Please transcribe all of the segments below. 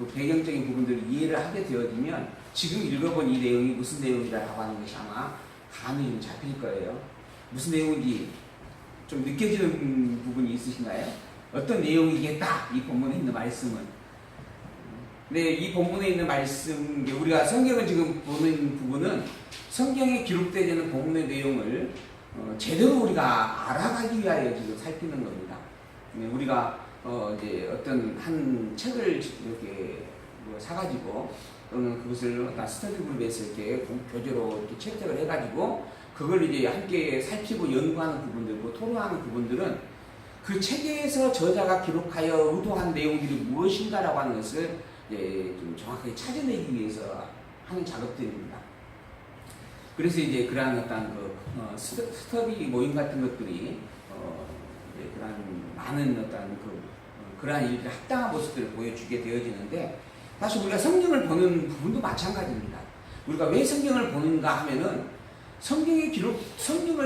그 배경적인 부분들을 이해를 하게 되어지면 지금 읽어본 이 내용이 무슨 내용이라고 하는 것이 아마 감이 좀 잡힐 거예요. 무슨 내용인지 좀 느껴지는 부분이 있으신가요? 어떤 내용이겠다, 이 본문에 있는 말씀은. 근데 이 본문에 있는 말씀, 우리가 성경을 지금 보는 부분은 성경에 기록되어 있는 본문의 내용을 제대로 우리가 알아가기 위하여 지금 살피는 겁니다. 우리가 이제 어떤 한 책을 이렇게 사가지고 또는 그것을 스터디 그룹에서 이렇게 교재로 이렇게 채택을 해가지고 그걸 이제 함께 살피고 연구하는 부분들, 토론하는 부분들은 그 책에서 저자가 기록하여 의도한 내용들이 무엇인가라고 하는 것을 이제 좀 정확하게 찾아내기 위해서 하는 작업들입니다. 그래서 이제 그러한 어떤 스터디 모임 같은 것들이 이제 그러한 많은 어떤 그러한 일들이 합당한 모습들을 보여주게 되어지는데, 사실 우리가 성경을 보는 부분도 마찬가지입니다. 우리가 왜 성경을 보는가 하면은 성경을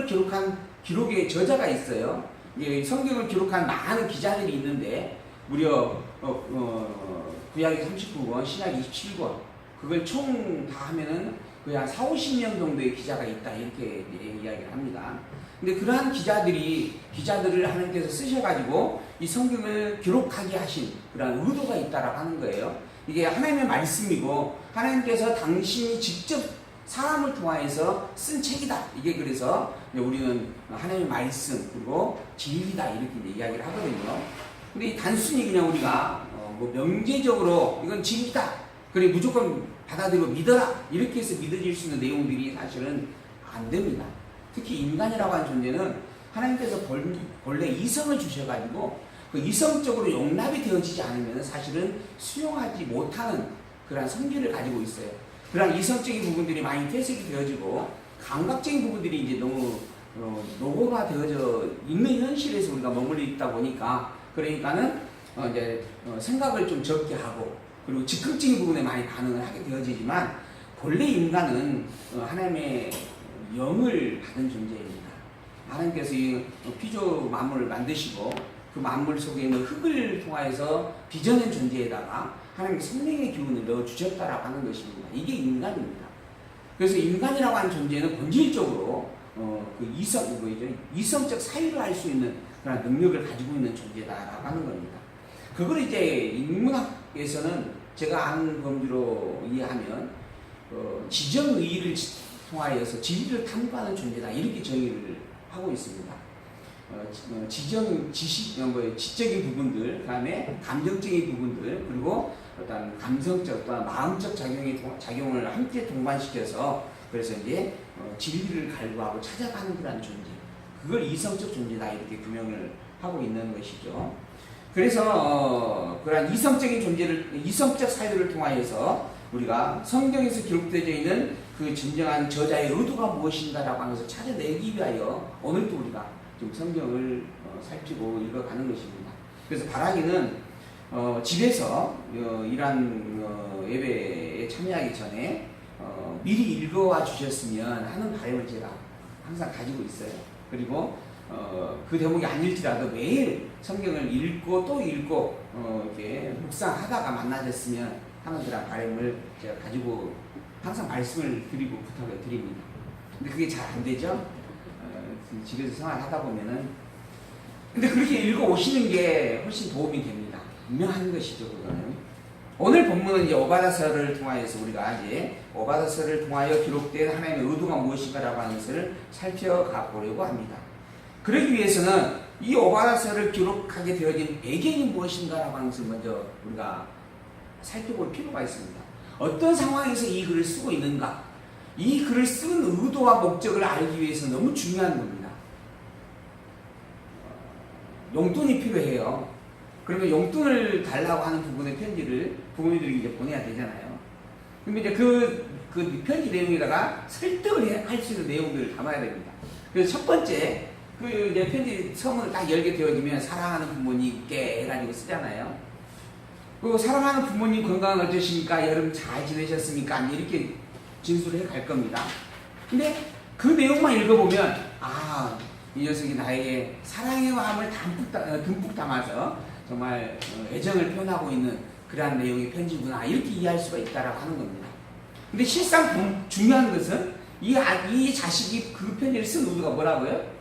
기록한 기록의 저자가 있어요. 이제 성경을 기록한 많은 기자들이 있는데 무려 구약이 39권, 신약이 27권, 그걸 총 다 하면은 거의 한 40~50명 정도의 기자가 있다, 이렇게 이야기를 합니다. 근데 그러한 기자들을 하나님께서 쓰셔가지고 이 성경을 기록하게 하신 그러한 의도가 있다라고 하는 거예요. 이게 하나님의 말씀이고 하나님께서 당신이 직접 사람을 통하여서 쓴 책이다. 이게 그래서 우리는 하나님의 말씀 그리고 진리다, 이렇게 이야기를 하거든요. 근데 단순히 그냥 우리가 명제적으로 이건 진리다, 그래 무조건 받아들이고 믿어라, 이렇게 해서 믿어질 수 있는 내용들이 사실은 안 됩니다. 특히 인간이라고 하는 존재는 하나님께서 본래 이성을 주셔가지고 그 이성적으로 용납이 되어지지 않으면 사실은 수용하지 못하는 그런 성질을 가지고 있어요. 그런 이성적인 부분들이 많이 퇴색이 되어지고 감각적인 부분들이 이제 너무 노후가 되어져 있는 현실에서 우리가 머물러 있다 보니까, 그러니까는 이제 생각을 좀 적게 하고 그리고 즉흥적인 부분에 많이 반응을 하게 되어지지만, 본래 인간은 하나님의 영을 받은 존재입니다. 하나님께서 이 피조 만물을 만드시고 그 만물 속에 있는 흙을 통하여서 빚어낸 존재에다가 하나님의 생명의 기운을 넣어주셨다라고 하는 것입니다. 이게 인간입니다. 그래서 인간이라고 하는 존재는 본질적으로 그 이성적 사유를 할 수 있는 그런 능력을 가지고 있는 존재다라고 하는 겁니다. 그걸 이제 인문학에서는 제가 아는 범위로 이해하면 지정의의를 통하여서 진리를 탐구하는 존재다, 이렇게 정의를 하고 있습니다. 지적인 부분들, 그 다음에 감정적인 부분들, 그리고 어떤 감성적 또한 마음적 작용을 함께 동반시켜서 그래서 이제 진리를 갈구하고 찾아가는 그런 존재, 그걸 이성적 존재다, 이렇게 규명을 하고 있는 것이죠. 그래서 그런 이성적 사유를 통하여서 우리가 성경에서 기록되어 있는 그 진정한 저자의 의도가 무엇인가라고 하는 것을 찾아내기 위하여 오늘도 우리가 좀 성경을 살피고 읽어가는 것입니다. 그래서 바라기는 집에서 이러한 예배에 참여하기 전에 미리 읽어와 주셨으면 하는 바람을 제가 항상 가지고 있어요. 그리고 그 대목이 아닐지라도 매일 성경을 읽고 또 읽고 이렇게 묵상하다가 만나졌으면 하는 그런 바람을 제가 가지고 항상 말씀을 드리고 부탁을 드립니다. 근데 그게 잘 안 되죠? 집에서 생활하다 보면은. 근데 그렇게 읽어 오시는 게 훨씬 도움이 됩니다. 분명한 것이죠, 그거는. 오늘 본문은 이제 오바다서를 통하여서 우리가 이제 오바다서를 통하여 기록된 하나님의 의도가 무엇인가라고 하는 것을 살펴가 보려고 합니다. 그러기 위해서는 이 오바다서를 기록하게 되어진 배경이 무엇인가라고 하는 것을 먼저 우리가 살펴볼 필요가 있습니다. 어떤 상황에서 이 글을 쓰고 있는가? 이 글을 쓴 의도와 목적을 알기 위해서 너무 중요한 겁니다. 용돈이 필요해요. 그러면 용돈을 달라고 하는 부분의 편지를 부모님들이 이제 보내야 되잖아요. 그럼 이제 그 편지 내용에다가 설득을 할 수 있는 내용들을 담아야 됩니다. 그래서 첫 번째, 내 편지 서문을 딱 열게 되어지면 사랑하는 부모님께 해가지고 쓰잖아요. 그리고 사랑하는 부모님 건강은 어떠십니까? 여름 잘 지내셨습니까? 이렇게 진술을 해 갈 겁니다. 근데 그 내용만 읽어보면, 이 녀석이 나에게 사랑의 마음을 듬뿍 담아서 정말 애정을 표현하고 있는 그러한 내용의 편지구나 이렇게 이해할 수가 있다라고 하는 겁니다. 근데 실상 중요한 것은 이 자식이 그 편지를 쓴 의도가 뭐라고요?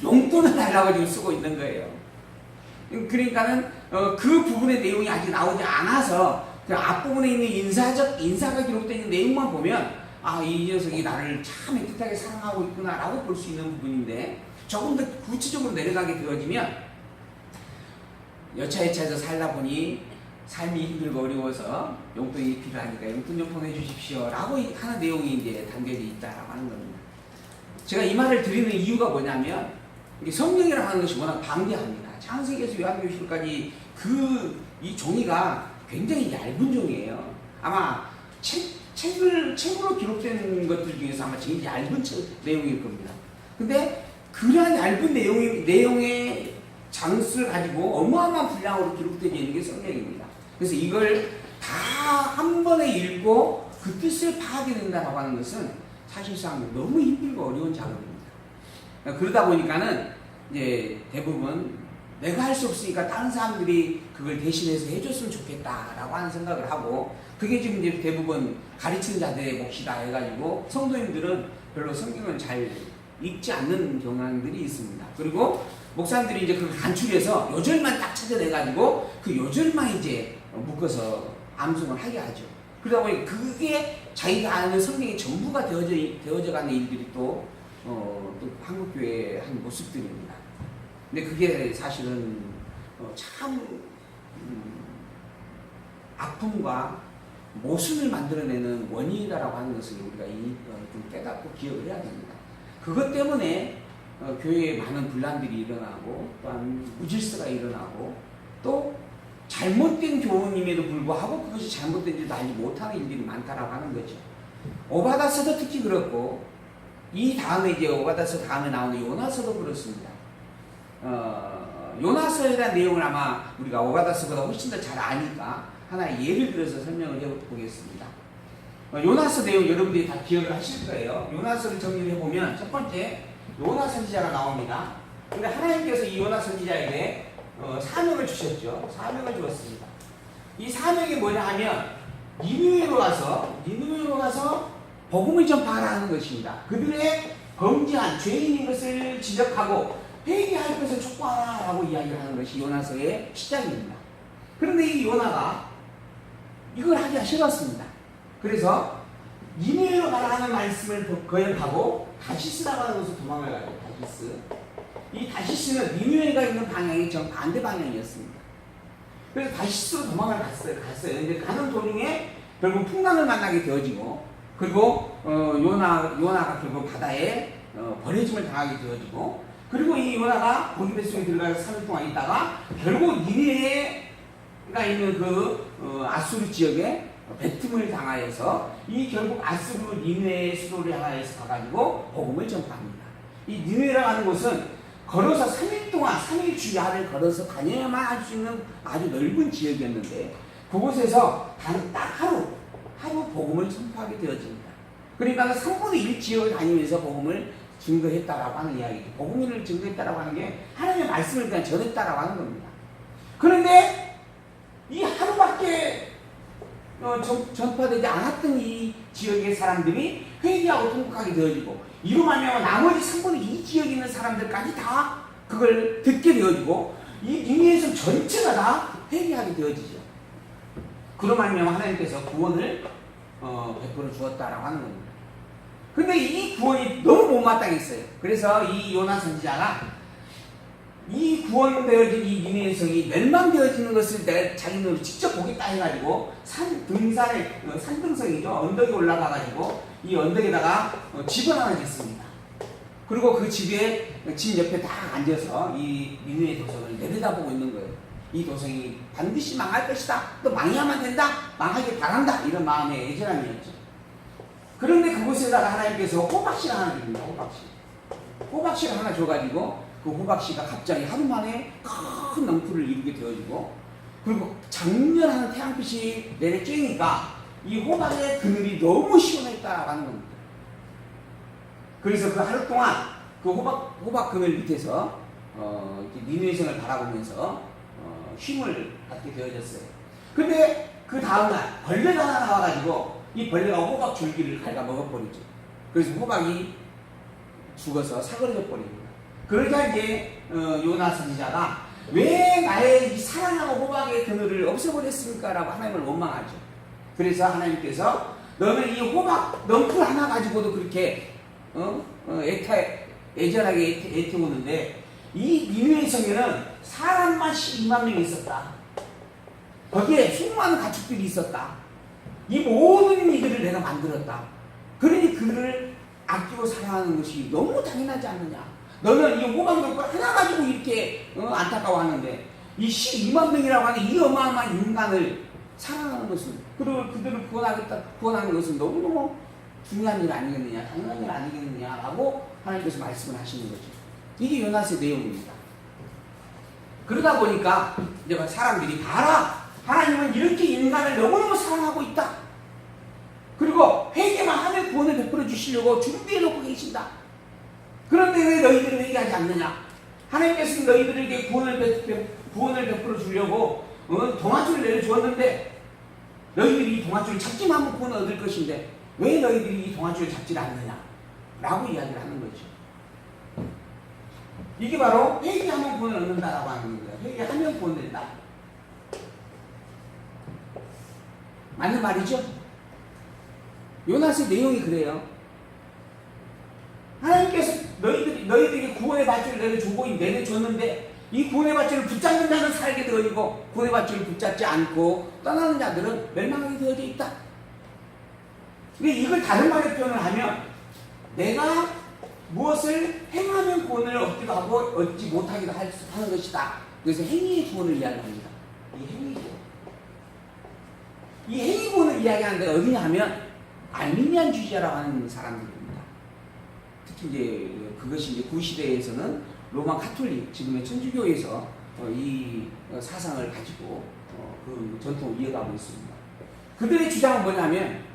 용돈을 달라고 지금 쓰고 있는 거예요. 그러니까는 그 부분의 내용이 아직 나오지 않아서 그 앞부분에 있는 인사가 기록되어 있는 내용만 보면 이 녀석이 나를 참 애틋하게 사랑하고 있구나라고 볼 수 있는 부분인데 조금 더 구체적으로 내려가게 되어지면 여차여차해서 살다 보니 삶이 힘들고 어려워서 용돈이 필요하니까 용돈 좀 보내주십시오 라고 하는 내용이 이제 담겨져 있다라고 하는 겁니다. 제가 이 말을 드리는 이유가 뭐냐면 성경이라고 하는 것이 워낙 방대합니다. 창세기에서 요한계시록까지 이 종이가 굉장히 얇은 종이에요. 아마 책으로 기록된 것들 중에서 아마 제일 얇은 내용일 겁니다. 근데 그러한 얇은 내용의 장수를 가지고 어마어마한 분량으로 기록되어 있는 게 성경입니다. 그래서 이걸 다 한 번에 읽고 그 뜻을 파악해야 된다고 하는 것은 사실상 너무 힘들고 어려운 작업입니다. 그러다 보니까는 이제 대부분 내가 할 수 없으니까 다른 사람들이 그걸 대신해서 해줬으면 좋겠다라고 하는 생각을 하고 그게 지금 이제 대부분 가르치는 자들의 몫이다 해가지고 성도님들은 별로 성경을 잘 읽지 않는 경향들이 있습니다. 그리고 목사님들이 이제 그걸 간추려서 요절만 딱 찾아내가지고 그 요절만 이제 묶어서 암송을 하게 하죠. 그러다 보니 그게 자기가 아는 성경의 전부가 되어져 가는 일들이 또 한국교회의 한 모습들입니다. 근데 그게 사실은 참 아픔과 모순을 만들어내는 원인이다라고 하는 것을 우리가 좀 깨닫고 기억을 해야 됩니다. 그것 때문에 교회에 많은 분란들이 일어나고 또한 무질서가 일어나고 또 잘못된 교훈임에도 불구하고 그것이 잘못된지도 알지 못하는 일들이 많다라고 하는 거죠. 오바다서도 특히 그렇고 이 다음에 이제 오바다서 다음에 나오는 요나서도 그렇습니다. 요나서에 대한 내용을 아마 우리가 오바다서보다 훨씬 더 잘 아니까 하나의 예를 들어서 설명을 해보겠습니다. 요나서 내용 여러분들이 다 기억을 하실 거예요. 요나서를 정리를 해보면 첫 번째 요나 선지자가 나옵니다. 근데 하나님께서 이 요나 선지자에게 사명을 주셨죠. 사명을 주었습니다. 이 사명이 뭐냐 하면 니느웨로 가서 복음을 전파하라는 것입니다. 그들의 범죄한 죄인인 것을 지적하고 회개할 것을 촉구하라고 이야기를 하는 것이 요나서의 시작입니다. 그런데 이 요나가 이걸 하기가 싫었습니다. 그래서 니느웨로 가라 하는 말씀을 거역하고 다시스라고 하는 곳으로 도망을 가요. 다시스. 이 다시스는 니느웨가 있는 방향이 정반대 방향이었습니다. 그래서 다시스로 도망을 갔어요. 근데 가는 도중에 결국 풍랑을 만나게 되어지고 그리고 요나가 결국 바다에 버려짐을 당하게 되어지고 그리고 이 요나가 고기 뱃속에 들어가서 3일 동안 있다가 결국 니느웨가 있는 아수르 지역에 배틈을 당하여서 이 결국 아수르 니느웨의 수도를 향하여서 가가지고 복음을 전파합니다. 이 니느웨라고 하는 곳은 걸어서 3일 동안 3일 주야를 걸어서 다녀야만 할 수 있는 아주 넓은 지역이었는데 그곳에서 단 딱 하루 복음을 전파하게 되어집니다. 그러니까 3분의 1 지역을 다니면서 복음을 증거했다라고 하는 이야기죠. 복음을 증거했다라고 하는 게 하나님의 말씀을 그냥 전했다라고 하는 겁니다. 그런데 이 하루밖에 전파되지 않았던 이 지역의 사람들이 회개하고 통곡하게 되어지고 이로 말미암아 나머지 3분의 2 지역에 있는 사람들까지 다 그걸 듣게 되어지고 이 니느웨성 전체가 다 회개하게 되어지죠. 그로 말미암아 하나님께서 구원을 베풀어 주었다라고 하는 겁니다. 근데 이 구원이 너무 못마땅했어요. 그래서 이 요나 선지자가 이 구원되어진 이 니느웨성이 멸망되어지는 것을 자기 눈으로 직접 보겠다 해가지고 산등성이죠. 언덕에 올라가가지고 이 언덕에다가 집을 하나 짓습니다. 그리고 그 집 옆에 딱 앉아서 이 니느웨 도성을 내려다보고 있는 거예요. 이 도성이 반드시 망할 것이다. 또 망해야만 된다. 망하길 바란다. 이런 마음의 애절함이었죠. 그런데 그곳에다가 하나님께서 호박씨를 하나 줍니다. 호박씨를 하나 줘가지고 그 호박씨가 갑자기 하루 만에 큰 넝쿨을 이루게 되어지고 그리고 장렬한 태양빛이 내려 쬐니까 이 호박의 그늘이 너무 시원했다라고 하는 겁니다. 그래서 그 하루 동안 그 호박 그늘 밑에서 니느웨성을 바라보면서 쉼을 갖게 되어졌어요. 근데 그 다음날 벌레가 하나 나와가지고 이 벌레가 호박 줄기를 갉아 먹어버리죠. 그래서 호박이 죽어서 사그러져 버립니다. 그러자 이제 요나 선지자가 왜 나의 이 사랑하고 호박의 그늘을 없애버렸습니까? 라고 하나님을 원망하죠. 그래서 하나님께서 너는 이 호박 넝쿨 하나 가지고도 그렇게 애절하게 애태우는데 이 니느웨 성에는 사람만 12만 명이 있었다. 거기에 수많은 가축들이 있었다. 이 모든 이들을 내가 만들었다. 그러니 그를 아끼고 사랑하는 것이 너무 당연하지 않느냐. 너는 이 호박 넝쿨 하나 가지고 이렇게 안타까워하는데 이 12만 명이라고 하는 이 어마어마한 인간을 사랑하는 것은 그들을 구원하는 것은 너무너무 중요한 일 아니겠느냐, 당연한 일 아니겠느냐라고 하나님께서 말씀을 하시는 거죠. 이게 요나스의 내용입니다. 그러다 보니까 이제 사람들이 봐라, 하나님은 이렇게 인간을 너무너무 사랑하고 있다. 그리고 회개만 하면 구원을 베풀어 주시려고 준비해 놓고 계신다. 그런데 왜 너희들은 회개하지 않느냐? 하나님께서는 너희들에게 구원을 베풀어 주려고 동아줄을 내려주었는데 너희들이 이 동아줄을 잡기만 하면 구원을 얻을 것인데 왜 너희들이 이 동아줄을 잡지 않느냐? 라고 이야기를 하는 거죠. 이게 바로 회개하면 구원을 얻는다라고 하는 거예요. 회개하면 구원을 얻는다. 맞는 말이죠? 요나스의 내용이 그래요. 하나님께서 너희들에게 구원의 밧줄을 내려줬는데 이 구원의 밧줄을 붙잡는 자는 살게 되어지고 구원의 밧줄을 붙잡지 않고 떠나는 자들은 멸망하게 되어져 있다. 근데 이걸 다른 말로 표현을 하면 내가 무엇을 행하면 구원을 얻기도 하고 얻지 못하기도 하는 것이다. 그래서 행위의 구원을 이야기합니다. 이 행위 구원을 이야기하는 데가 어디냐 하면 알미니안주의자라고 하는 사람들입니다. 특히 이제 그것이 이제 구시대에서는 로마 카톨릭, 지금의 천주교에서 이 사상을 가지고 그 전통을 이어가고 있습니다. 그들의 주장은 뭐냐면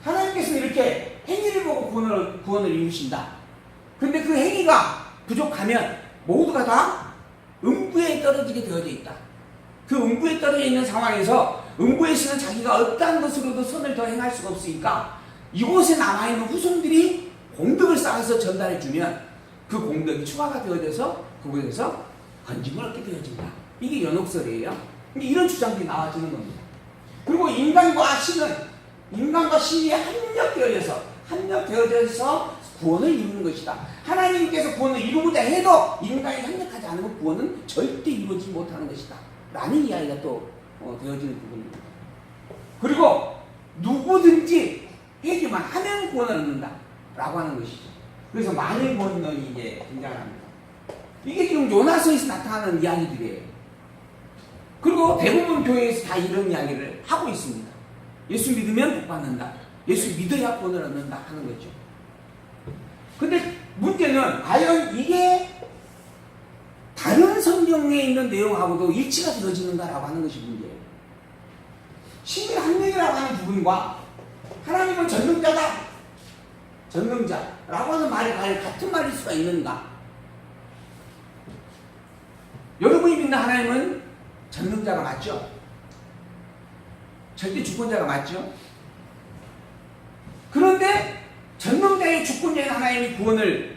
하나님께서 이렇게 행위를 보고 구원을 이루신다. 근데 그 행위가 부족하면 모두가 다 음부에 떨어지게 되어져 있다. 그 음부에 떨어져 있는 상황에서 음부에서는 자기가 어떠한 것으로도 선을 더 행할 수가 없으니까 이곳에 남아있는 후손들이 공덕을 쌓아서 전달해주면 그 공덕이 추가가 되어져서 그곳에서 건짐을 얻게 되어진다. 이게 연옥설이에요. 이런 주장들이 나와지는 겁니다. 그리고 인간과 신이 합력되어져서 구원을 이루는 것이다. 하나님께서 구원을 이루고자 해도 인간이 협력하지 않으면 구원은 절대 이루어지지 못하는 것이다. 라는 이야기가 또 되어지는 부분입니다. 그리고 누구든지 회개만 하면 구원을 얻는다. 라고 하는 것이죠. 그래서 만일 구원론이 이제 등장합니다. 이게 지금 요나서에서 나타나는 이야기들이에요. 그리고 대부분 교회에서 다 이런 이야기를 하고 있습니다. 예수 믿으면 복 받는다. 예수 믿어야 구원을 얻는다 하는 거죠. 근데 문제는 과연 이게 다른 성경에 있는 내용하고도 일치가 되어지는가라고 하는 것이 문제예요. 신의 합력이라고 하는 부분과 하나님은 전능자다. 전능자라고 하는 말이 과연 같은 말일 수가 있는가? 여러분이 믿는 하나님은 전능자가 맞죠? 절대 주권자가 맞죠? 그런데 전능자의 주권자인 하나님이 구원을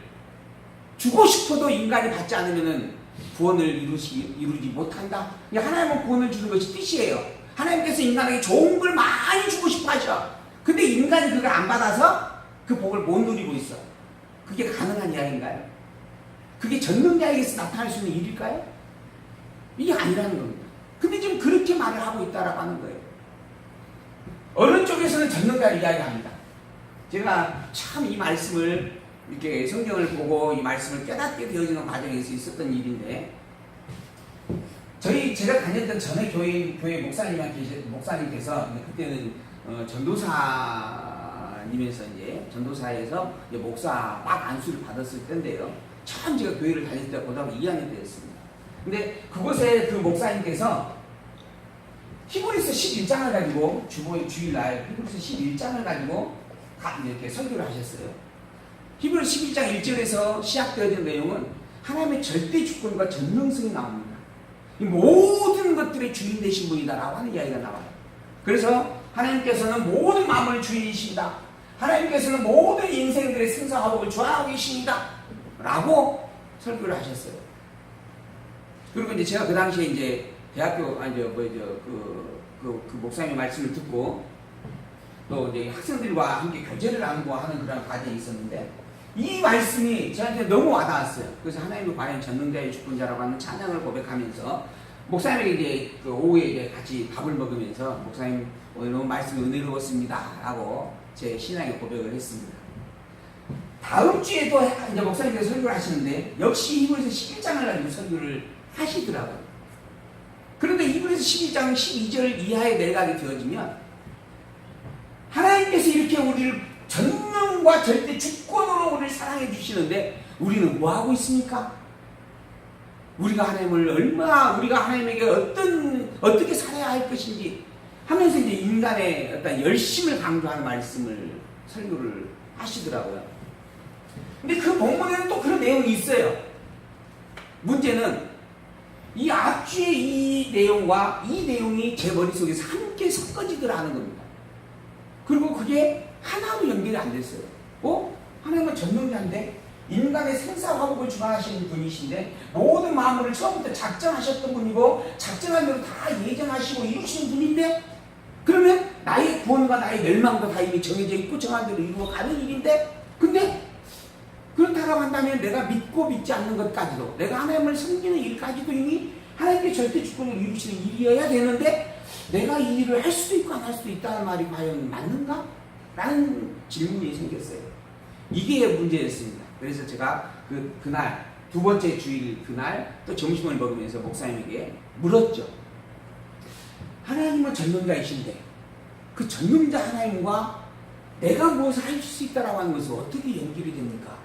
주고 싶어도 인간이 받지 않으면 구원을 이루지 못한다. 하나님은 구원을 주는 것이 뜻이에요. 하나님께서 인간에게 좋은 걸 많이 주고 싶어 하죠. 근데 인간이 그걸 안 받아서 그 복을 못 누리고 있어. 그게 가능한 이야기인가요? 그게 전능자에게서 나타날 수 있는 일일까요? 이게 아니라는 겁니다. 근데 지금 그렇게 말을 하고 있다라고 하는 거예요. 어느 쪽에서는 전능자를 이야기합니다. 제가 참 이 말씀을 이렇게 성경을 보고 이 말씀을 깨닫게 되어지는 과정에서 있었던 일인데, 제가 다녔던 전에 교회 목사님께서 그때는 전도사님에서 전도사에서 목사 막 안수를 받았을 때인데요. 처음 제가 교회를 다닐 때 고등학교 2학년 때였습니다. 근데 그곳에 그 목사님께서 히브리서 11장을 가지고 주일날 히브리서 11장을 가지고 이렇게 설교를 하셨어요. 히브리서 11장 1절에서 시작되어진 내용은 하나님의 절대 주권과 전능성이 나옵니다. 이 모든 것들의 주인 되신 분이다라고 하는 이야기가 나와요. 그래서 하나님께서는 모든 만물의 주인이십니다. 하나님께서는 모든 인생들의 생사화복을 주관하고 계십니다. 라고 설교를 하셨어요. 그리고 이제 제가 그 당시에 이제 대학교 그 목사님의 말씀을 듣고 또 이제 학생들과 함께 교제를 나누고 하는 그런 과정이 있었는데 이 말씀이 저한테 너무 와닿았어요. 그래서 하나님의 과연 전능자의 주권자라고 하는 찬양을 고백하면서 목사님에게 이제 그 오후에 이제 같이 밥을 먹으면서 목사님 오늘 너무 말씀이 은혜로웠습니다 라고 제 신앙의 고백을 했습니다. 다음 주에도 이제 목사님께서 설교를 하시는데 역시 히브리서 11장을 가지고 설교를 하시더라고요. 그런데 히브리서 12장 12절 이하에 내려가게 되어지면 하나님께서 이렇게 우리를 전능과 절대 주권으로 우리를 사랑해 주시는데 우리는 뭐 하고 있습니까? 우리가 하나님을 얼마나 우리가 하나님에게 어떻게 살아야 할 것인지 하면서 이제 인간의 어떤 열심을 강조하는 말씀을 설교를 하시더라고요. 근데 그 본문에는 또 그런 내용이 있어요. 문제는 이 앞주의 이 내용과 이 내용이 제 머릿속에서 함께 섞어지더라는 겁니다. 그리고 그게 하나로 연결이 안 됐어요. 하나님은 전능자인데 인간의 생사화복을 주관하시는 분이신데 모든 만물을 처음부터 작정하셨던 분이고 작정한 대로 다 예정하시고 이루시는 분인데 그러면 나의 구원과 나의 멸망도 다 이미 정해져 있고 정한 대로 이루어가는 일인데 근데 그렇다고 한다면 내가 믿고 믿지 않는 것까지도 내가 하나님을 섬기는 일까지도 이미 하나님께 절대 주권을 이루시는 일이어야 되는데 내가 이 일을 할 수도 있고 안 할 수도 있다는 말이 과연 맞는가? 라는 질문이 생겼어요. 이게 문제였습니다. 그래서 제가 그날 두 번째 주일 그날 또 점심을 먹으면서 목사님에게 물었죠. 하나님은 전능자이신데 그 전능자 하나님과 내가 무엇을 할 수 있다라고 하는 것은 어떻게 연결이 됩니까?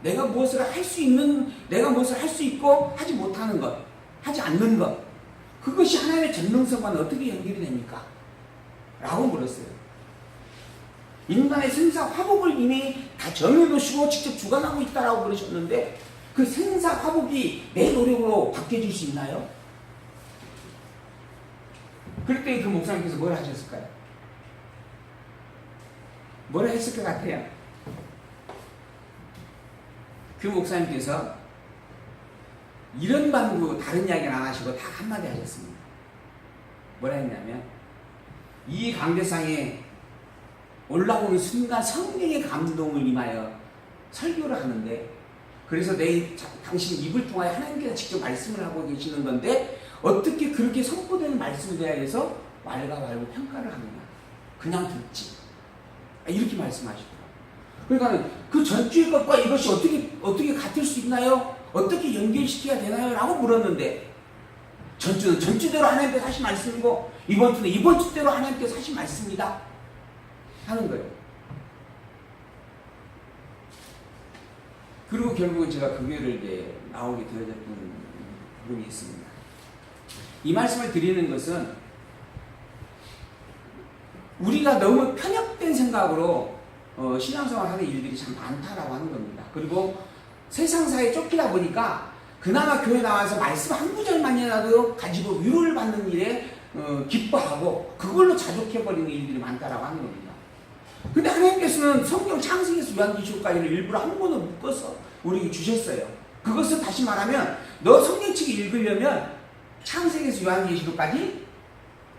내가 무엇을 할 수 있는, 내가 무엇을 할 수 있고 하지 못하는 것, 하지 않는 것, 그것이 하나님의 전능성과는 어떻게 연결이 됩니까? 라고 물었어요. 인간의 생사화복을 이미 다 정해놓으시고 직접 주관하고 있다라고 그러셨는데 그 생사화복이 내 노력으로 바뀌어질 수 있나요? 그럴 때 그 목사님께서 뭘 하셨을까요? 뭐라 했을 것 같아요? 그 목사님께서 이런 방구 다른 이야기는 안 하시고 다 한마디 하셨습니다. 뭐라 했냐면 이 강대상에 올라오는 순간 성령의 감동을 임하여 설교를 하는데 그래서 당신 입을 통하여 하나님께서 직접 말씀을 하고 계시는 건데 어떻게 그렇게 선포되는 말씀에 대해서 말과 말고 평가를 하느냐. 그냥 듣지. 이렇게 말씀하시더라고요. 그러니까 그 전주의 것과 이것이 어떻게 같을 수 있나요? 어떻게 연결시켜야 되나요? 라고 물었는데 전주는 전주대로 하나님께서 하신 말씀이고 이번 주는 이번 주대로 하나님께서 하신 말씀이다 하는 거예요. 그리고 결국은 제가 그 교회를 이제 나오게 되어졌던 부분이 있습니다. 이 말씀을 드리는 것은 우리가 너무 편협된 생각으로 신앙생활 하는 일들이 참 많다라고 하는 겁니다. 그리고 세상사에 쫓기다 보니까 그나마 교회 나와서 말씀 한 구절만이라도 가지고 위로를 받는 일에 기뻐하고 그걸로 자족해버리는 일들이 많다라고 하는 겁니다. 근데 하나님께서는 성경 창세기에서 요한계시록까지를 일부러 한 번을 묶어서 우리에게 주셨어요. 그것은 다시 말하면 너 성경책 읽으려면 창세기에서 요한계시록까지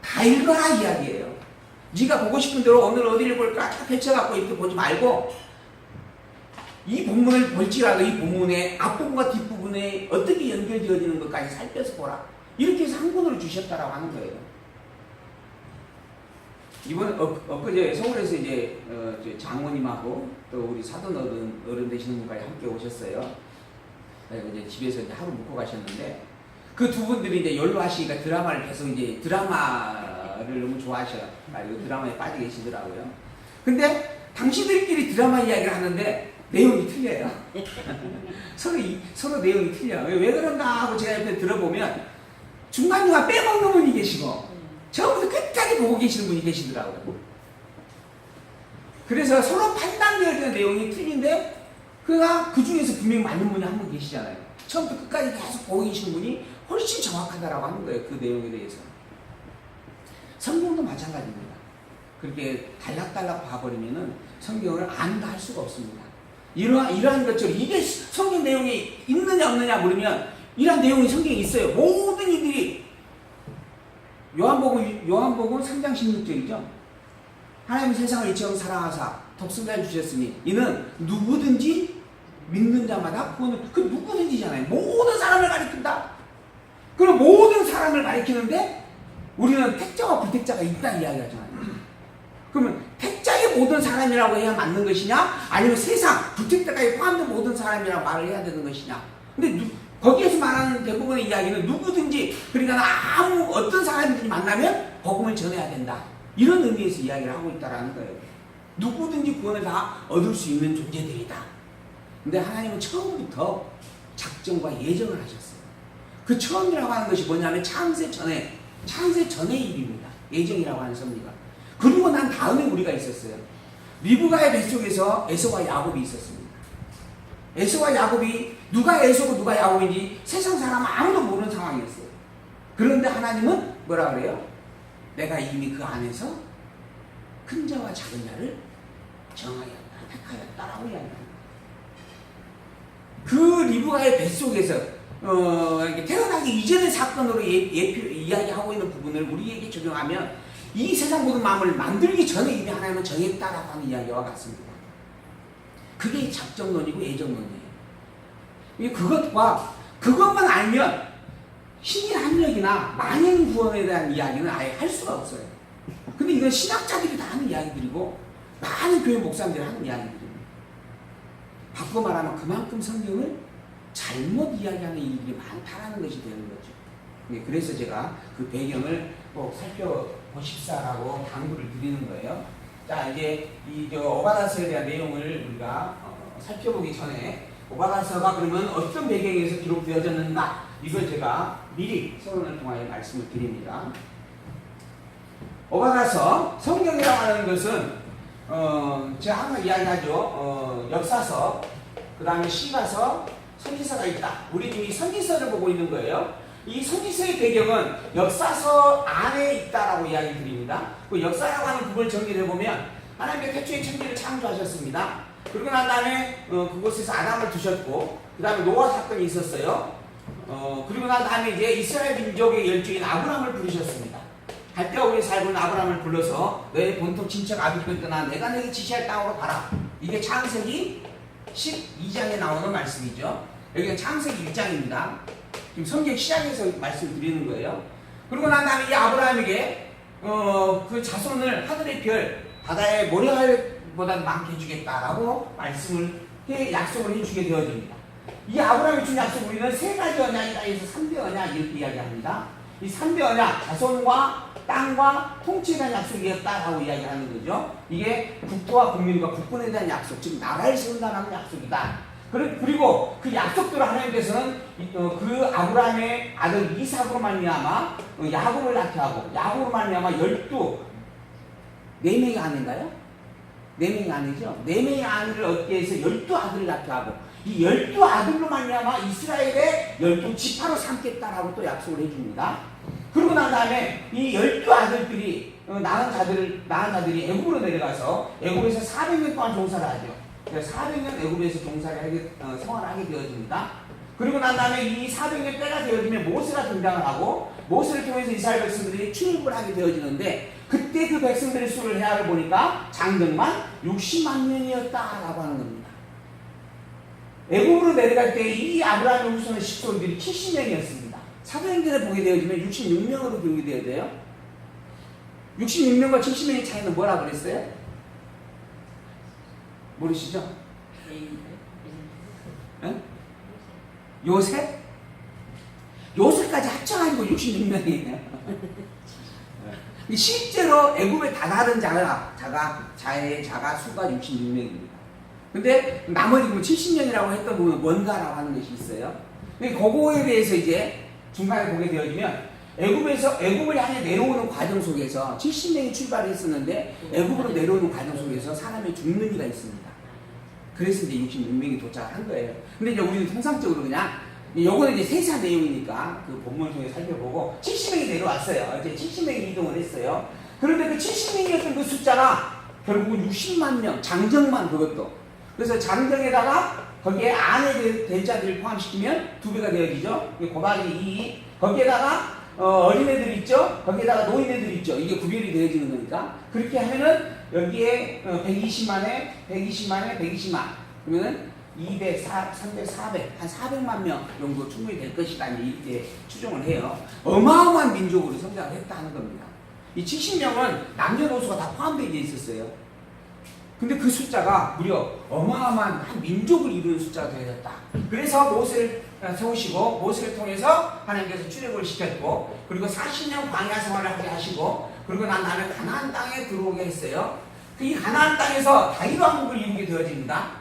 다 읽어라 이야기예요. 네가 보고 싶은 대로 오늘 어디를 볼까 딱 펼쳐갖고 이렇게 보지 말고 이 본문을 볼지라도 이 본문의 앞부분과 뒷부분에 어떻게 연결되어지는 것까지 살펴서 보라. 이렇게 해서 한 권으로 주셨다라고 하는 거예요. 이번에 엊그제 서울에서 이제 장모님하고 또 우리 사돈 어른 되시는 분까지 함께 오셨어요. 이제 집에서 이제 하루 묵고 가셨는데 그 두 분들이 이제 연로하시니까 드라마를 계속 이제 드라마를 너무 좋아하셔요. 그리고 드라마에 빠져 계시더라고요. 근데 당신들끼리 드라마 이야기를 하는데 내용이 틀려요. 서로 내용이 틀려요. 왜 그런가 하고 제가 옆에 들어보면 중간중간 빼먹는 분이 계시고 처음부터 끝까지 보고 계시는 분이 계시더라고요. 그래서 서로 판단되어지는 내용이 틀린데 그 중에서 분명히 맞는 분이 한 분 계시잖아요. 처음부터 끝까지 계속 보고 계시는 분이 훨씬 정확하다라고 하는 거예요. 그 내용에 대해서. 성경도 마찬가지입니다. 그렇게 달락달락 봐버리면은 성경을 안다 할 수가 없습니다. 이러한 것처럼 이게 성경 내용이 있느냐 없느냐 물으면 이러한 내용이 성경에 있어요. 모든 이들이 요한복음 3장 16절이죠. 하나님 세상을 이처럼 사랑하사 독생자를 주셨으니 이는 누구든지 믿는 자마다 구원을 그 누구든지잖아요. 모든 사람을 가리킨다. 그럼 모든 사람을 가리키는데 우리는 택자와 불택자가 있다는 이야기하잖아요. 그러면 택자의 모든 사람이라고 해야 맞는 것이냐? 아니면 세상 불택자까지 포함된 모든 사람이라고 말을 해야 되는 것이냐? 근데 거기에서 말하는 대부분의 이야기는 누구든지 그러니까 아무 어떤 사람이든지 만나면 복음을 전해야 된다. 이런 의미에서 이야기를 하고 있다는 거예요. 누구든지 구원을 다 얻을 수 있는 존재들이다. 근데 하나님은 처음부터 작정과 예정을 하셨어요. 그 처음이라고 하는 것이 뭐냐면 창세 전의 일입니다. 예정이라고 하는 섭리가. 그리고 난 다음에 우리가 있었어요. 리브가의 뱃속에서 에서와 야곱이 있었습니다. 에서와 야곱이 누가 에서고 누가 야곱인지 세상 사람은 아무도 모르는 상황이었어요. 그런데 하나님은 뭐라 그래요? 내가 이미 그 안에서 큰 자와 작은 자를 정하였다, 택하였다라고 이야기합니다. 그 리브가의 뱃속에서 태어나기 이전의 사건으로 이야기하고 있는 부분을 우리에게 적용하면 이 세상 모든 마음을 만들기 전에 이미 하나님은 정했다라고 하는 이야기와 같습니다. 그게 작정론이고 예정론이에요. 그것만 알면 신의 합력이나 만인 구원에 대한 이야기는 아예 할 수가 없어요. 근데 이건 신학자들이 다 하는 이야기들이고 많은 교회 목사님들이 하는 이야기들입니다. 바꿔 말하면 그만큼 성경을 잘못 이야기하는 일들이 많다라는 것이 되는 거죠. 그래서 제가 그 배경을 꼭 살펴보십사라고 당부를 드리는 거예요. 자, 이제 오바다서에 대한 내용을 우리가 살펴보기 전에 오바다서가 그러면 어떤 배경에서 기록되어졌는가 이걸 제가 미리 서론을 통하여 말씀을 드립니다. 오바다서 성경이라고 하는 것은 제가 항상 이야기하죠. 역사서, 그 다음에 시가서, 선지서가 있다. 우리 지금 이 선지서를 보고 있는 거예요. 이 선지서의 배경은 역사서 안에 있다라고 이야기 드립니다. 그 역사라고 하는 부분을 정리를 해보면 하나님께서 태초에 천지를 창조하셨습니다. 그리고 난 다음에 그곳에서 아담을 두셨고 그 다음에 노아 사건이 있었어요. 그리고 난 다음에 이제 이스라엘 민족의 열주인 아브라함을 부르셨습니다. 갈대아우에 살고 있는 아브라함을 불러서 너의 본토 친척 아비집을 떠나 내가 내게 지시할 땅으로 가라. 이게 창세기 12장에 나오는 말씀이죠. 여기가 창세기 1장입니다. 지금 성경 시작에서 말씀을 드리는 거예요. 그리고 난 다음에 이 아브라함에게 그 자손을 하늘의 별, 바다의 모래알보다 많게 해주겠다라고 약속을 해주게 되어집니다. 이 아브라함이 준 약속 우리는 세 가지 언약이다 해서 3대 언약 이렇게 이야기합니다. 이 3대 언약, 자손과 땅과 통치에 대한 약속이었다라고 이야기하는 거죠. 이게 국토와 국민과 국군에 대한 약속, 즉 나라를 세운다는 약속이다. 그리고 그 약속대로 하나님께서는 그 아브라함의 아들 이삭으로 말미암아 야곱을 낳게 하고 야곱으로 말미암아 4명의 아내인가요? 4명의 아내죠. 4명의 아내를 얻게 해서 12아들을 낳게 하고 이 12아들로 말미암아 이스라엘의 12지파로 삼겠다라고 또 약속을 해줍니다. 그러고 난 다음에 이 12아들들이 낳은 자들이 애굽으로 내려가서 애굽에서 400년 동안 종사를 하죠. 400년 애굽에서 생활하게 되어집니다. 그리고 난 다음에 이 400년 때가 되어지면 모세가 등장을 하고 모세를 통해서 이스라엘 백성들이 출입을 하게 되어지는데 그때 그 백성들의 수를 헤아려 보니까 장정만 60만 명이었다라고 하는 겁니다. 애굽으로 내려갈 때 이 아브라함의 후손의 식구들이 70명이었습니다. 사도행전에 보게 되어지면 66명으로 기록이 되어야 돼요. 66명과 70명의 차이는 뭐라 그랬어요? 모르시죠? 네? 요셉? 요셉까지 합쳐가지고 66명이에요. 실제로 애굽에 다다른 자가 수가 66명입니다. 근데 나머지 70명이라고 했던 부분은 뭔가라고 하는 것이 있어요. 근데 그거에 대해서 이제 중간에 보게 되어지면 애굽을 향해 내려오는 과정 속에서 70명이 출발했었는데 애굽으로 내려오는 과정 속에서 사람이 죽는 이가 있습니다. 그래서 이제 66명이 도착한 거예요. 근데 이제 우리는 통상적으로 그냥 요거는 이제 세세한 내용이니까 그 본문을 통해 살펴보고 70명이 내려왔어요. 이제 70명이 이동을 했어요. 그런데 그 70명이었던 그 숫자가 결국은 60만 명, 장정만 그것도. 그래서 장정에다가 거기에 안에 된 자들을 포함시키면 2배가 되어지죠. 곱하기 2. 거기에다가 어린애들 있죠. 거기에다가 노인애들 있죠. 이게 구별이 되어지는 거니까. 그렇게 하면은 여기에 120만에 120만. 그러면은 200, 300, 400, 한 400만 명 정도 충분히 될 것이다. 이렇게 추정을 해요. 어마어마한 민족으로 성장을 했다 하는 겁니다. 이 70명은 남녀노소가 다 포함되어 있었어요. 근데 그 숫자가 무려 어마어마한 한 민족을 이루는 숫자가 되어졌다. 그래서 모세를 세우시고 모세를 통해서 하나님께서 출애굽을 시켰고, 그리고 40년 광야 생활을 하게 하시고, 그리고 나는 가나안 땅에 들어오게 했어요. 이 가나안 땅에서 다윗 왕국을 이루게 되어집니다.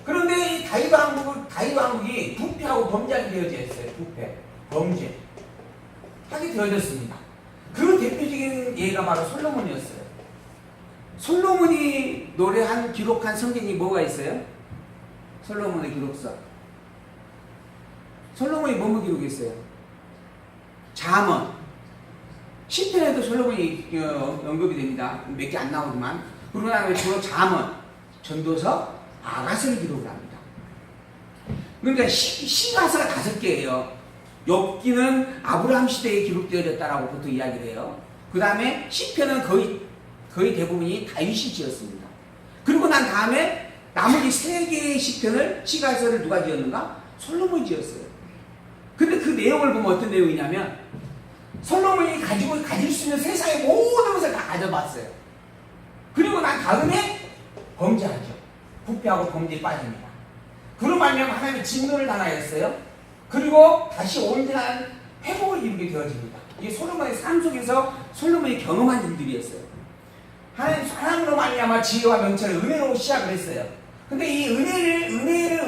그런데 이 다윗 왕국이 부패하고 범죄하게 되어졌어요. 부패, 범죄 하게 되어졌습니다. 그 대표적인 예가 바로 솔로몬이었어요. 솔로몬이 기록한 성경이 뭐가 있어요? 솔로몬의 기록서. 솔로몬이 뭐뭐 기록했어요? 잠언. 시편에도 솔로몬이 언급이 됩니다. 몇 개 안 나오지만. 그러고 나면 주로 잠언, 전도서, 아가서를 기록을 합니다. 그러니까 시가서가 5개예요. 욥기는 아브라함 시대에 기록되어졌다라고 보통 이야기를 해요. 그 다음에 시편은 거의 대부분이 다윗이 지었습니다. 그리고 난 다음에 나머지 3개의 시편을 시가서를 누가 지었는가? 솔로몬이 지었어요. 근데 그 내용을 보면 어떤 내용이냐면 솔로몬이 가질 수 있는 세상의 모든 것을 다 가져봤어요. 그리고 난 다음에 범죄하죠. 부패하고 범죄에 빠집니다. 그로 말미암아 하나님의 진노를 당하였어요. 그리고 다시 온전한 회복을 이루게 되어집니다. 이게 솔로몬의 삶 속에서 솔로몬이 경험한 일들이었어요. 하나님 사랑으로 말미암아 지혜와 명철을 은혜로 시작을 했어요. 근데 이 은혜를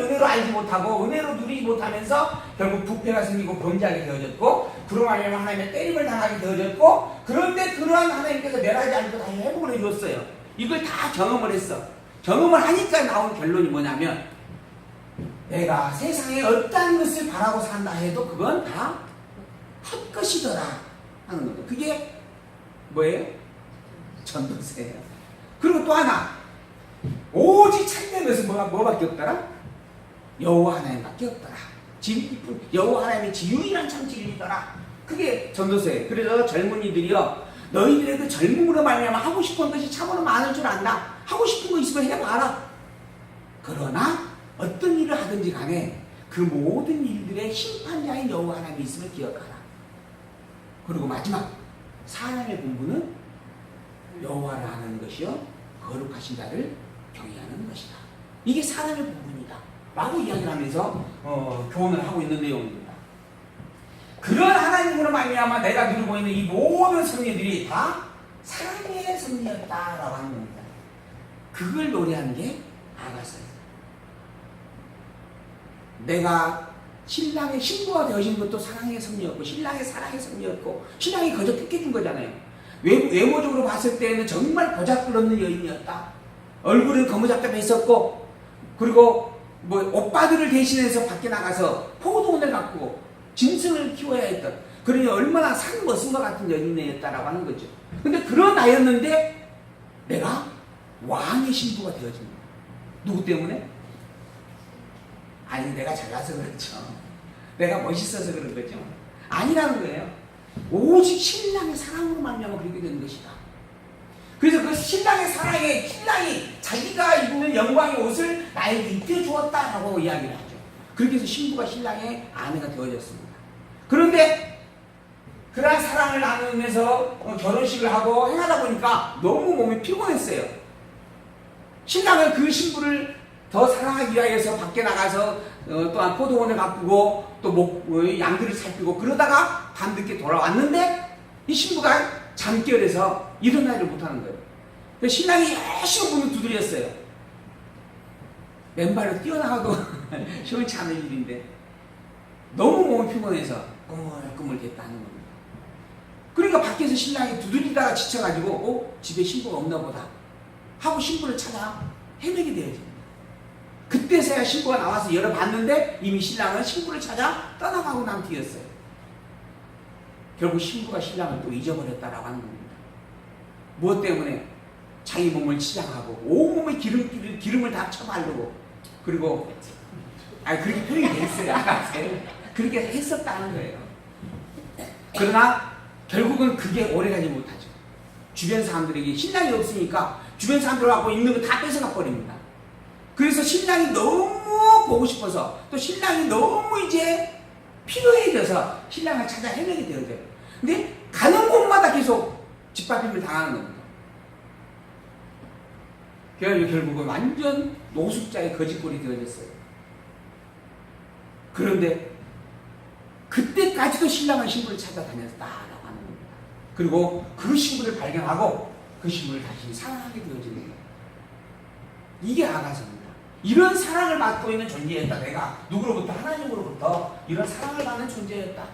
은혜로 알지 못하고 은혜로 누리지 못하면서 결국 부패가 생기고 범죄하게 되어졌고, 그로 말미암아 하나님의 때림을 당하게 되어졌고, 그런데 그러한 하나님께서 멸하지 않고 다시 회복을 해줬어요. 이걸 다 경험을 했어. 경험을 하니까 나온 결론이 뭐냐면, 내가 세상에 어떤 것을 바라고 산다 해도 그건 다 헛것이더라 하는 거죠. 그게 뭐예요? 전도서예요. 그리고 또 하나, 오직 참된 것은 뭐밖에 없더라? 여호와 하나님밖에 없더라. 여호와 하나님의 유일한 참 진리더라. 그게 전도서예요. 그래서 젊은이들이요, 너희들의 그 젊음으로 말미암아 하고 싶은 것이 참으로 많을 줄 안다. 하고 싶은 거 있으면 해봐라. 그러나 어떤 일을 하든지 간에 그 모든 일들의 심판자인 여호와 하나님이 있음을 기억하라. 그리고 마지막, 사람의 본분은 여호와를 아는 것이요 거룩하신 자를 경외하는 것이다. 이게 사람의 본분이다 라고 이야기를 하면서 교훈을 하고 있는 내용입니다. 그런 하나님으로 말미암아 내가 누리고 있는 이 모든 승리들이 다 사랑의 승리였다라고 하는 겁니다. 그걸 노래하는 게 아가서예요. 내가 신랑의 신부가 되어진 것도 사랑의 승리였고, 신랑의 사랑의 승리였고, 신랑이 거저 택해준 거잖아요. 외모적으로 봤을 때는 정말 보잘것없는 여인이었다. 얼굴은 거무잡잡 했었고, 그리고 오빠들을 대신해서 밖에 나가서 포도원을 가꾸고 짐승을 키워야 했던, 그러니 얼마나 산 멋진과 같은 여인이었다라고 하는 거죠. 근데 그런 나였는데 내가 왕의 신부가 되어집니다. 누구 때문에? 아니, 내가 잘나서 그렇죠. 내가 멋있어서 그런 거죠. 아니라는 거예요. 오직 신랑의 사랑으로 말미암아 그렇게 되는 것이다. 그래서 그 신랑의 사랑에 신랑이 자기가 입는 영광의 옷을 나에게 입혀주었다라고 이야기를 하죠. 그렇게 해서 신부가 신랑의 아내가 되어졌습니다. 그런데 그러한 사랑을 나누면서 결혼식을 하고 행하다 보니까 너무 몸이 피곤했어요. 신랑은 그 신부를 더 사랑하기 위해서 밖에 나가서 또한 포도원을 가꾸고 또 양들을 살피고 그러다가 밤늦게 돌아왔는데 이 신부가 잠결에서 일어나지를 못하는 거예요. 그래서 신랑이 열심히 문을 두드렸어요. 맨발로 뛰어나가도 시원치 않은 일인데 너무 몸이 피곤해서 꾸물꾸물 됐다는 겁니다. 그러니까 밖에서 신랑이 두드리다가 지쳐가지고 집에 신부가 없나 보다 하고 신부를 찾아 헤매게 되어집니다. 그때서야 신부가 나와서 열어봤는데 이미 신랑은 신부를 찾아 떠나가고 난 뒤였어요. 결국 신부가 신랑을 또 잊어버렸다라고 하는 겁니다. 무엇 때문에? 자기 몸을 치장하고 온몸에 기름을 다 쳐바르고 그리고 그렇게 표현이 됐어요. 그렇게 했었다는 거예요. 그러나 결국은 그게 오래가지 못하죠. 주변 사람들에게 신랑이 없으니까 주변 사람들 갖고 있는 거 다 뺏어가 버립니다. 그래서 신랑이 너무 보고 싶어서 또 신랑이 너무 이제 필요해져서 신랑을 찾아 헤매게 되어져요. 근데 가는 곳마다 계속 짓밟힘을 당하는 겁니다. 결국은 완전 노숙자의 거짓골이 되어졌어요. 그런데 그때까지도 신랑은 신부를 찾아다녔다라고 하는 겁니다. 그리고 그 신부를 발견하고 그 신부를 다시 사랑하게 되어지는 거예요. 이게 아가서입니다. 이런 사랑을 받고 있는 존재였다. 내가 누구로부터? 하나님으로부터 이런 사랑을 받는 존재였다.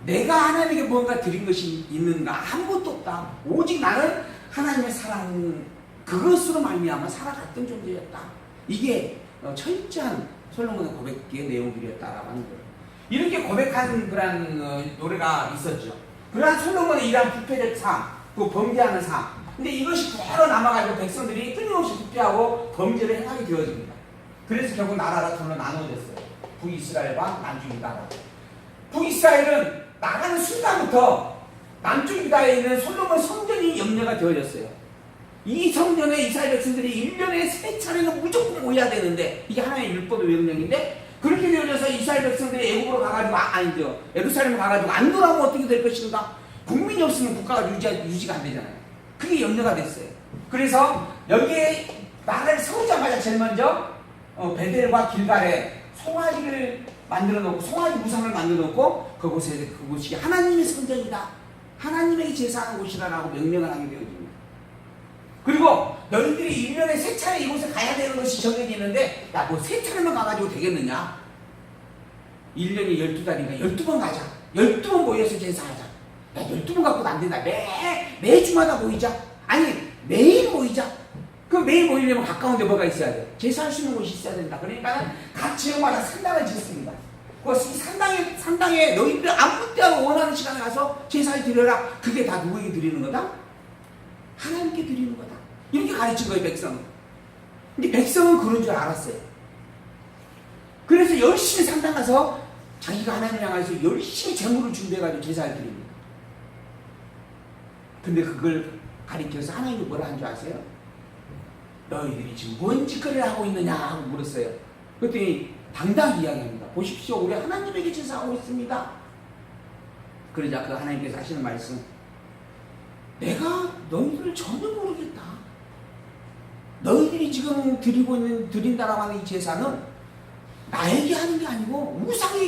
내가 하나님에게 뭔가 드린 것이 있는가? 아무것도 없다. 오직 나는 하나님의 사랑 그것으로 말미암아 살아갔던 존재였다. 이게 철저한 솔로몬의 고백의 내용들이었다라고 하는 거예요. 이렇게 고백한 그런 노래가 있었죠. 그러한 솔로몬의 이러한 부패적 삶, 그 범죄하는 삶. 근데 이것이 그대로 남아가지고 백성들이 끊임없이 부패하고 범죄를 행하게 되어집니다. 그래서 결국 나라가 둘로 나누어졌어요. 북이스라엘과 남중유다로. 북이스라엘은 나가는 순간부터 남중유다에 있는 솔로몬 성전이 염려가 되어졌어요. 이 성전에 이스라엘 백성들이 1년에 3차례는 무조건 모여야 되는데 이게 하나의 율법의 명령인데 그렇게 되어져서 이스라엘 백성들이 애국으로 가가지고 예루살렘 가가지고 안 돌아오면 어떻게 될 것인가? 국민이 없으면 국가가 유지가 안 되잖아요. 그게 염려가 됐어요. 그래서 여기에 나라를 세우자마자 제일 먼저 베델과 길갈에 송아지를 만들어 놓고 송아지 무상을 만들어 놓고 그곳이 하나님의 성전이다. 하나님에게 제사하는 곳이라고 명령을 하게 되어집니다. 그리고 너희들이 1년에 3차례 이곳에 가야 되는 것이 정해져 있는데 야, 뭐 3차례만 가가지고 되겠느냐? 1년이 12달이니까 12번 가자. 12번 모여서 제사하자. 야, 12번 갖고도 안 된다. 매주마다 모이자. 아니, 매일 모이자. 그 매일 모이려면 가까운 데 뭐가 있어야 돼? 제사할 수 있는 곳이 있어야 된다. 그러니까 각 지역마다 산당을 짓습니다. 그 산당에 너희들 아무 때나 원하는 시간에 가서 제사를 드려라. 그게 다 누구에게 드리는 거다? 하나님께 드리는 거다. 이렇게 가르친 거예요, 백성은. 근데 백성은 그런 줄 알았어요. 그래서 열심히 산당 가서 자기가 하나님을 향해서 열심히 재물을 준비해가지고 제사를 드립니다. 근데 그걸 가리켜서 하나님이 뭐라 한 줄 아세요? 너희들이 지금 뭔 짓거리를 하고 있느냐 하고 물었어요. 그랬더니 당당히 이야기합니다. 보십시오, 우리 하나님에게 제사하고 있습니다. 그러자 그 하나님께서 하시는 말씀, 내가 너희들을 전혀 모르겠다. 너희들이 지금 드린다라고 하는 이 제사는 나에게 하는 게 아니고 우상에게